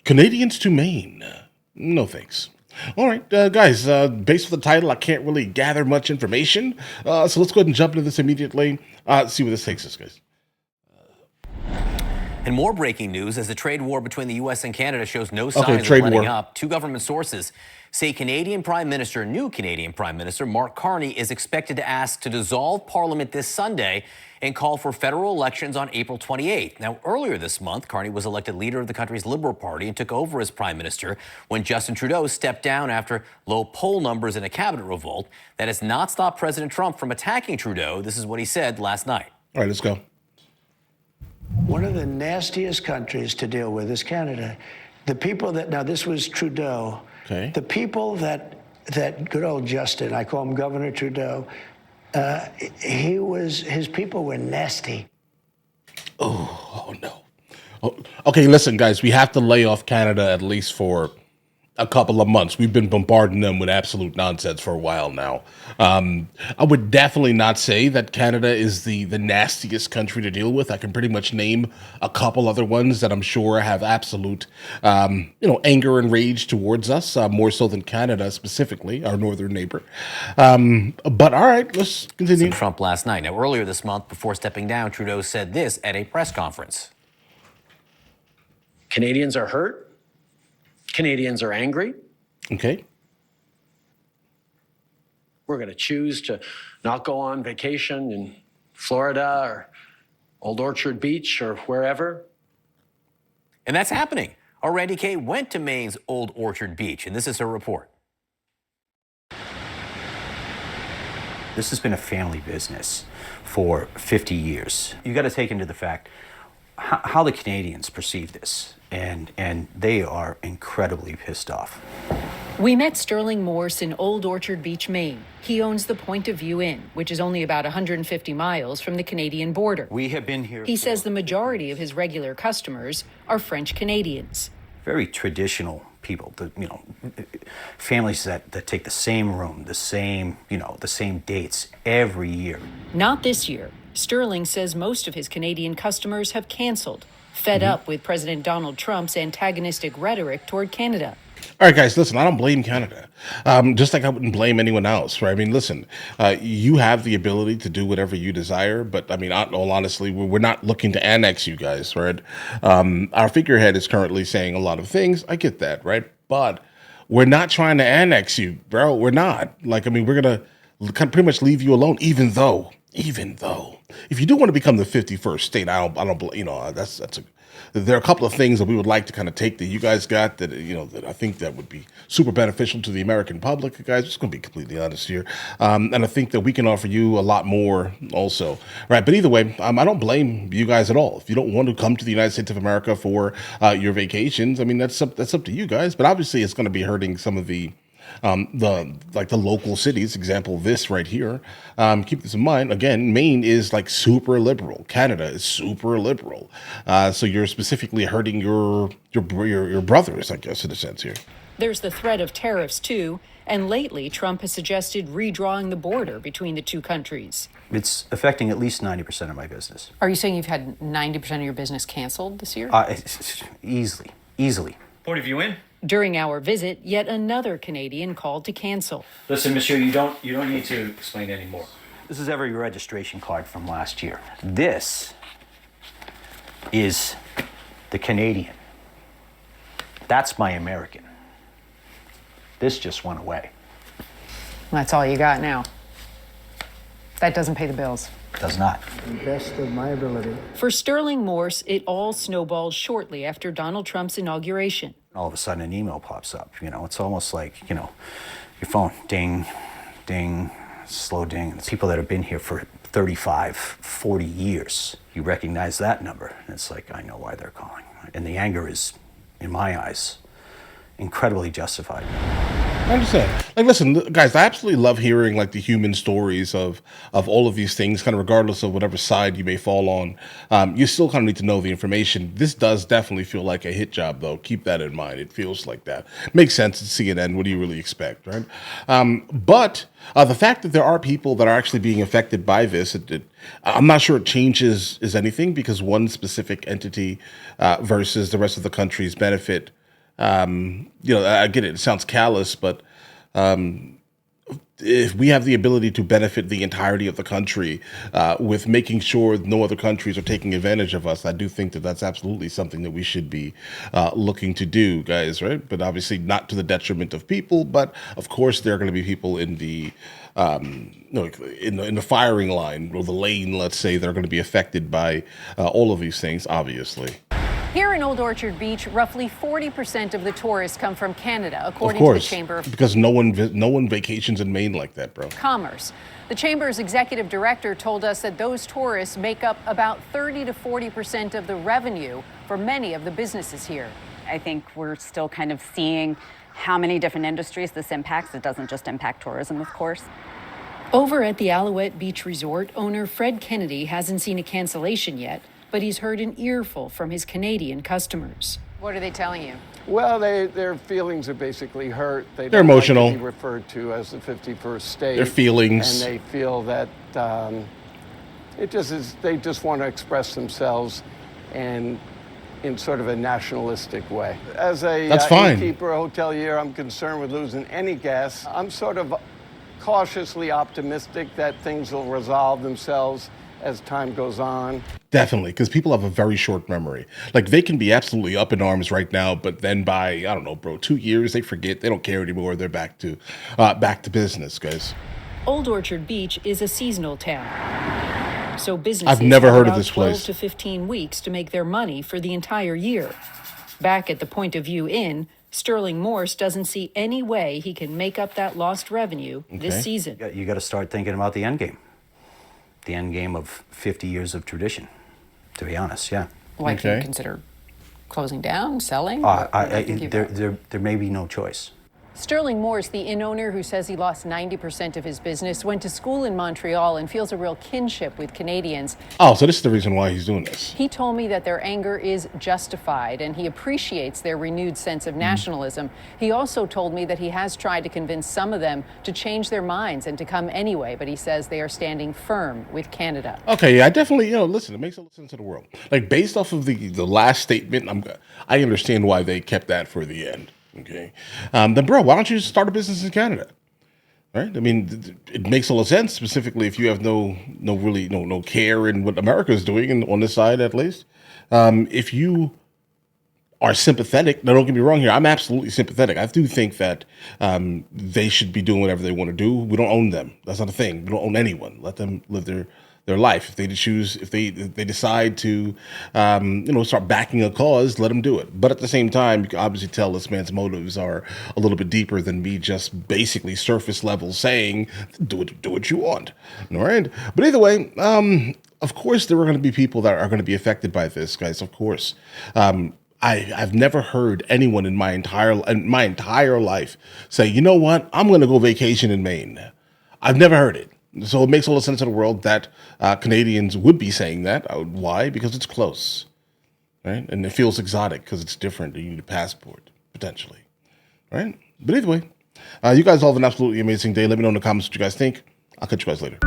Canadians to Maine. No thanks. All right, guys, based on the title, I can't really gather much information. So let's go ahead and jump into this immediately. See where this takes us, guys. And more breaking news as the trade war between the U.S. and Canada shows no signs of letting up. Two government sources say new Canadian Prime Minister Mark Carney is expected to ask to dissolve Parliament this Sunday and call for federal elections on April 28th. Now, earlier this month, Carney was elected leader of the country's Liberal Party and took over as prime minister when Justin Trudeau stepped down after low poll numbers in a cabinet revolt. That has not stopped President Trump from attacking Trudeau. This is what he said last night. All right, let's go. One of the nastiest countries to deal with is Canada. The people that, now this was Trudeau, okay. The people that good old Justin, I call him Governor Trudeau, his people were nasty. Oh no. Oh, okay, listen, guys, we have to lay off Canada at least for a couple of months. We've been bombarding them with absolute nonsense for a while now. I would definitely not say that Canada is the nastiest country to deal with. I can pretty much name a couple other ones that I'm sure have absolute, anger and rage towards us, more so than Canada specifically, our northern neighbor. But all right, let's continue. Trump last night. Now, earlier this month, before stepping down, Trudeau said this at a press conference. Canadians are hurt. Canadians are angry. Okay. We're going to choose to not go on vacation in Florida or Old Orchard Beach or wherever. And that's happening. Our Randy Kay went to Maine's Old Orchard Beach, and this is her report. This has been a family business for 50 years. You got to take into the fact how the Canadians perceive this, and they are incredibly pissed off. We met Sterling Morse in Old Orchard Beach, Maine. He owns the Point of View Inn, which is only about 150 miles from the Canadian border. We have been here. He says the majority of his regular customers are French Canadians. Very traditional people, families that take the same room, the same dates every year. Not this year. Sterling says most of his Canadian customers have canceled, fed up with President Donald Trump's antagonistic rhetoric toward Canada. All right, guys, listen, I don't blame Canada, just like I wouldn't blame anyone else, right? I mean, listen, you have the ability to do whatever you desire, but I mean, all honestly, we're not looking to annex you guys, right? Our figurehead is currently saying a lot of things. I get that, right? But we're not trying to annex you, bro. We're not. Like, I mean, we're going to pretty much leave you alone, even though, if you do want to become the 51st state, I don't, there are a couple of things that we would like to kind of take that you guys got that, that I think that would be super beneficial to the American public, guys. Just going to be completely honest here. And I think that we can offer you a lot more also, right? But either way, I don't blame you guys at all. If you don't want to come to the United States of America for your vacations, I mean, that's up to you guys. But obviously it's going to be hurting some of the local cities. Example, this right here. Keep this in mind. Again, Maine is like super liberal. Canada is super liberal. So you're specifically hurting your brothers, I guess, in a sense here. There's the threat of tariffs too, and lately Trump has suggested redrawing the border between the two countries. It's affecting at least 90% of my business. Are you saying you've had 90% of your business canceled this year? Easily. Point of View Inn. During our visit, yet another Canadian called to cancel. Listen, monsieur, you don't need to explain anymore. This is every registration card from last year. This is the Canadian. That's my American. This just went away. That's all you got now. That doesn't pay the bills. Does not. The best of my ability. For Sterling Morse, it all snowballed shortly after Donald Trump's inauguration. All of a sudden an email pops up. It's almost like, your phone, ding, ding, slow ding. It's people that have been here for 35, 40 years. You recognize that number. And it's like, I know why they're calling. And the anger is, in my eyes, incredibly justified. I understand. Like, listen, guys, I absolutely love hearing like the human stories of all of these things, kind of regardless of whatever side you may fall on. You still kind of need to know the information. This does definitely feel like a hit job, though. Keep that in mind. It feels like that. Makes sense. It's CNN. What do you really expect, right? But the fact that there are people that are actually being affected by this, I'm not sure it changes anything because one specific entity versus the rest of the country's benefit I get it. It sounds callous, but if we have the ability to benefit the entirety of the country with making sure no other countries are taking advantage of us, I do think that that's absolutely something that we should be looking to do, guys, right? But obviously not to the detriment of people. But of course, there are going to be people in the in the firing line or the lane, let's say, that are going to be affected by all of these things, obviously. Here in Old Orchard Beach, roughly 40% of the tourists come from Canada, according to the Chamber of because no one vacations in Maine like that, bro. Commerce. The Chamber's executive director told us that those tourists make up about 30 to 40% of the revenue for many of the businesses here. I think we're still kind of seeing how many different industries this impacts. It doesn't just impact tourism, of course. Over at the Alouette Beach Resort, owner Fred Kennedy hasn't seen a cancellation yet, but he's heard an earful from his Canadian customers. What are they telling you? Well, their feelings are basically hurt. They're emotional. Like to be referred to as the 51st state. Their feelings. And they feel that they just want to express themselves and in sort of a nationalistic way. As a innkeeper, hotelier, I'm concerned with losing any guests. I'm sort of cautiously optimistic that things will resolve themselves as time goes on. Definitely, because people have a very short memory. Like, they can be absolutely up in arms right now, but then by, I don't know, bro, 2 years, they forget, they don't care anymore, they're back to business, guys. Old Orchard Beach is a seasonal town, so businesses I've never heard of about this 12 place. to 15 weeks to make their money for the entire year. Back at the Point of View Inn, Sterling Morse doesn't see any way he can make up that lost revenue this season. You got to start thinking about the end game. The end game of 50 years of tradition, to be honest, yeah. Like, you consider closing down, selling? There may be no choice. Sterling Morse, the inn owner who says he lost 90% of his business, went to school in Montreal and feels a real kinship with Canadians. Oh, so this is the reason why he's doing this. He told me that their anger is justified and he appreciates their renewed sense of nationalism. He also told me that he has tried to convince some of them to change their minds and to come anyway, but he says they are standing firm with Canada. Okay, yeah, I definitely, listen, it makes a lot of sense to the world. Like, based off of the last statement, I understand why they kept that for the end. Okay, then, bro, why don't you just start a business in Canada? Right? I mean, it makes a lot of sense, specifically if you have no care in what America is doing, and on this side at least. If you are sympathetic, now don't get me wrong here, I'm absolutely sympathetic. I do think that they should be doing whatever they want to do. We don't own them. That's not a thing. We don't own anyone. Let them live their life. If they choose, if they decide to, start backing a cause, let them do it. But at the same time, you can obviously tell this man's motives are a little bit deeper than me just basically surface level saying, do what you want. All right. But either way, of course, there are going to be people that are going to be affected by this, guys. Of course. I've never heard anyone in my entire life say, you know what, I'm going to go vacation in Maine. I've never heard it. So it makes all the sense in the world that Canadians would be saying that. Why? Because it's close, right? And it feels exotic because it's different. You need a passport, potentially, right? But either way, you guys all have an absolutely amazing day. Let me know in the comments what you guys think. I'll catch you guys later.